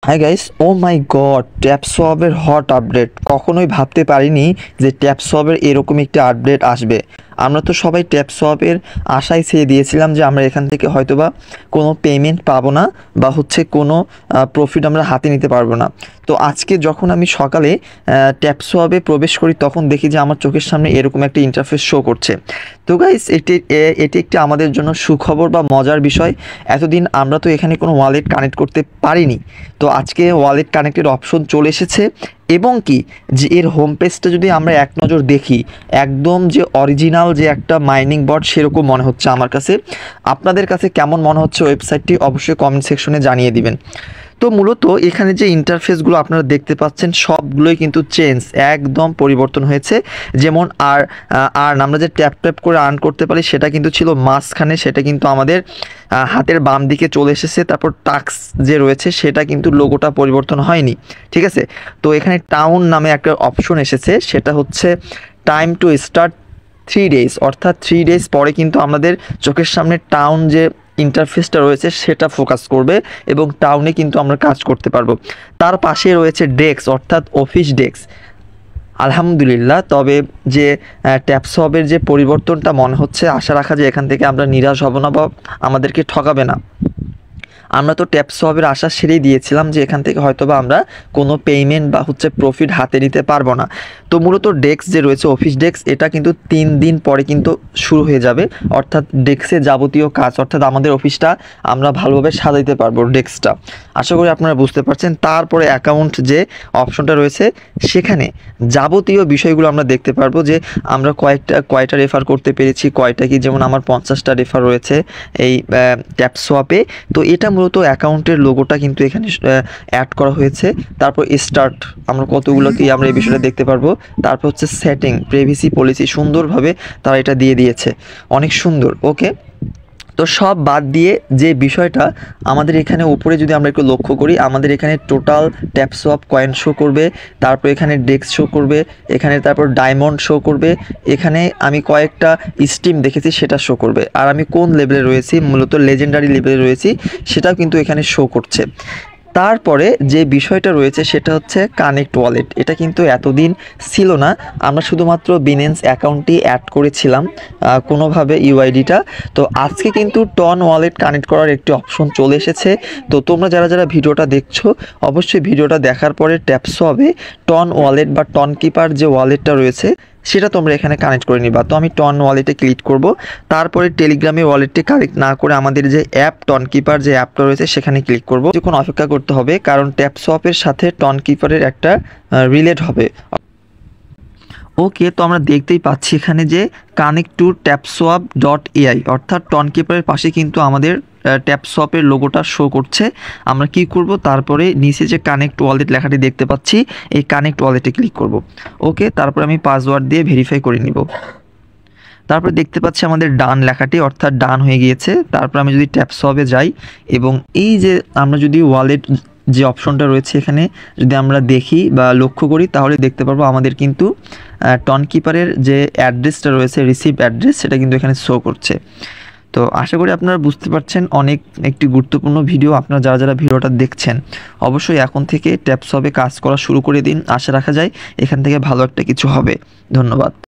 Hi guys, ও মাই god, ট্যাপসোয়াবের hot update. কখনোই ভাবতে পারিনি যে ট্যাপসোয়াবের এরকম একটি আপডেট আসবে। আমরা তো সবাই ট্যাপসোয়াবের আশায় ছেড়ে দিয়েছিলাম যে আমরা এখান থেকে হয়তোবা কোনো পেমেন্ট পাবো না বা কোনো প্রফিট আমরা হাতে নিতে পারবো না। তো আজকে যখন আমি সকালে ট্যাপসোয়াবে প্রবেশ করি তখন দেখি যে আমার চোখের সামনে এরকম একটা ইন্টারফেস শো করছে। তো গাইস, এটি একটি আমাদের জন্য সুখবর বা মজার বিষয়। এতদিন আমরা তো এখানে কোনো ওয়ালেট কানেক্ট করতে পারিনি, তো আজকে ওয়ালেট কানেক্টের অপশন চলে এসেছে। এবং কি যে এর হোম পেজটা যদি আমরা এক নজর দেখি, একদম যে অরিজিনাল যে একটা মাইনিং বট সেরকম মনে হচ্ছে আমার কাছে। আপনাদের কাছে কেমন মনে হচ্ছে ওয়েবসাইটটি অবশ্যই কমেন্ট সেকশনে জানিয়ে দিবেন। তো মূলত এখানে যে ইন্টারফেসগুলো আপনারা দেখতে পাচ্ছেন সবগুলোই কিন্তু চেঞ্জ, একদম পরিবর্তন হয়েছে। যেমন আর্ন আমরা যে ট্যাপ ট্যাপ করে আর্ন করতে পারি সেটা কিন্তু ছিল মাঝখানে, সেটা কিন্তু আমাদের হাতের বাম দিকে চলে এসেছে। তারপর টাক্স যে রয়েছে সেটা কিন্তু লোগোটা পরিবর্তন হয়নি, ঠিক আছে। তো এখানে টাউন নামে একটা অপশন এসেছে, সেটা হচ্ছে টাইম টু স্টার্ট 3 ডেজ, অর্থাৎ 3 ডেজ পরে কিন্তু আমাদের চোখের সামনে টাউন যে ইন্টারফেসটা রয়েছে সেটা ফোকাস করবে এবং টাউনে কিন্তু আমরা কাজ করতে পারবো। তার পাশে রয়েছে ডেস্ক, অর্থাৎ অফিস ডেস্ক। আলহামদুলিল্লাহ, তবে যে ট্যাপসবের যে পরিবর্তনটা মনে হচ্ছে, আশা রাখা যায় এখান থেকে আমরা নিরাশ হব না বা আমাদেরকে ঠকাবে না। আমরা তো ট্যাপসবের আশা ছেড়েই দিয়েছিলাম যে এখান থেকে হয়তোবা আমরা কোনো পেমেন্ট বা প্রফিট হাতে নিতে পারবো না। তো মূলত ডেস্ক যে রয়েছে অফিস ডেস্ক, এটা কিন্তু 3 দিন পরে কিন্তু শুরু হয়ে যাবে। অর্থাৎ ডেস্কে যাবতীয় কাজ, অর্থাৎ আমাদের অফিসটা আমরা ভালোভাবে সাজাইতে পারবো ডেস্কটা। আশা করি আপনারা বুঝতে পারছেন। তারপরে অ্যাকাউন্ট যে অপশনটা রয়েছে সেখানে যাবতীয় বিষয়গুলো আমরা দেখতে পারবো যে আমরা কয়টা রেফার করতে পেরেছি, কয়টা কি, যেমন আমার 50টা রেফার রয়েছে এই ট্যাপসোয়াপে। তো এটা মূলত অ্যাকাউন্টের লোগোটা কিন্তু এখানে অ্যাড করা হয়েছে। তারপর স্টার্ট আমরা কতগুলো কি আমরা এই বিষয়টা দেখতে পারবো। তারপর হচ্ছে সেটিং, প্রাইভেসি পলিসি, সুন্দরভাবে তারা এটা দিয়ে দিয়েছে, অনেক সুন্দর। ওকে, তো সব বাদ দিয়ে যে বিষয়টা আমাদের এখানে উপরে যদি আমরা একটু লক্ষ্য করি, আমাদের এখানে টোটাল ট্যাপসোয়াপ কয়েন শো করবে, তারপর এখানে ডেস্ক শো করবে, এখানে তারপর ডায়মন্ড শো করবে, এখানে আমি কয়েকটা স্টিম দেখেছি সেটা শো করবে। আর আমি কোন লেভেলে রয়েছি, মূলত লেজেন্ডারি লেভেলে রয়েছি, সেটাও কিন্তু এখানে শো করছে। তারপরে যে বিষয়টা রয়েছে সেটা হচ্ছে কানেক্ট ওয়ালেট। এটা কিন্তু এতদিন ছিল না, আমরা শুধুমাত্র বিনেন্স অ্যাকাউন্টটি অ্যাড করেছিলাম কোনোভাবে ইউআইডিটা। তো আজকে কিন্তু টন ওয়ালেট কানেক্ট করার একটি অপশন চলে এসেছে। তো তোমরা যারা ভিডিওটা দেখছো অবশ্যই ভিডিওটা দেখার পরে ট্যাপসবে টন ওয়ালেট বা টন কিপার যে ওয়ালেটটা রয়েছে সেটা তোমরা এখানে কানেক্ট করে নিবা। তো আমি টন ওয়ালেটে ক্লিক করব। তারপরে টেলিগ্রামে ওয়ালেটটি কানেক্ট না করে আমাদের যে অ্যাপ টন কিপার যে অ্যাপটা রয়েছে সেখানে ক্লিক করব। কিছুক্ষণ অপেক্ষা করতে হবে, কারণ ট্যাপসোয়াপের সাথে টন কিপারের একটা রিলেট হবে। ওকে, তো আমরা দেখতেই পাচ্ছি এখানে যে কানেক্ট টু tapswap.ai, অর্থাৎ টন কিপারের পাশে কিন্তু আমাদের ট্যাপসোয়াপের লোগোটা শো করছে। আমরা কি করব, তারপরে নিচে যে কানেক্ট ওয়ালেট লেখাটি দেখতে পাচ্ছি এই কানেক্ট ওয়ালেটে ক্লিক করব। ওকে, তারপর আমি পাসওয়ার্ড দিয়ে ভেরিফাই করে নিব। তারপর দেখতে পাচ্ছি আমাদের ডান লেখাটি, অর্থাৎ ডান হয়ে গিয়েছে। তারপর আমি যদি ট্যাপসবে যাই এবং এই যে আমরা যদি ওয়ালেট যে অপশনটা রয়েছে এখানে যদি আমরা দেখি বা লক্ষ্য করি, তাহলে দেখতে পারবো আমাদের কিন্তু টন কিপারের যে অ্যাড্রেসটা রয়েছে, রিসিভ অ্যাড্রেস, সেটা কিন্তু এখানে শো করছে। তো আশা করি আপনারা বুঝতে পারছেন, অনেক একটি গুরুত্বপূর্ণ ভিডিও। আপনারা যারা ভিডিওটা দেখছেন অবশ্যই এখন থেকে ট্যাপসবে কাজ করা শুরু করে দিন। আশা রাখা যায় এখান থেকে ভালো একটা কিছু হবে। ধন্যবাদ।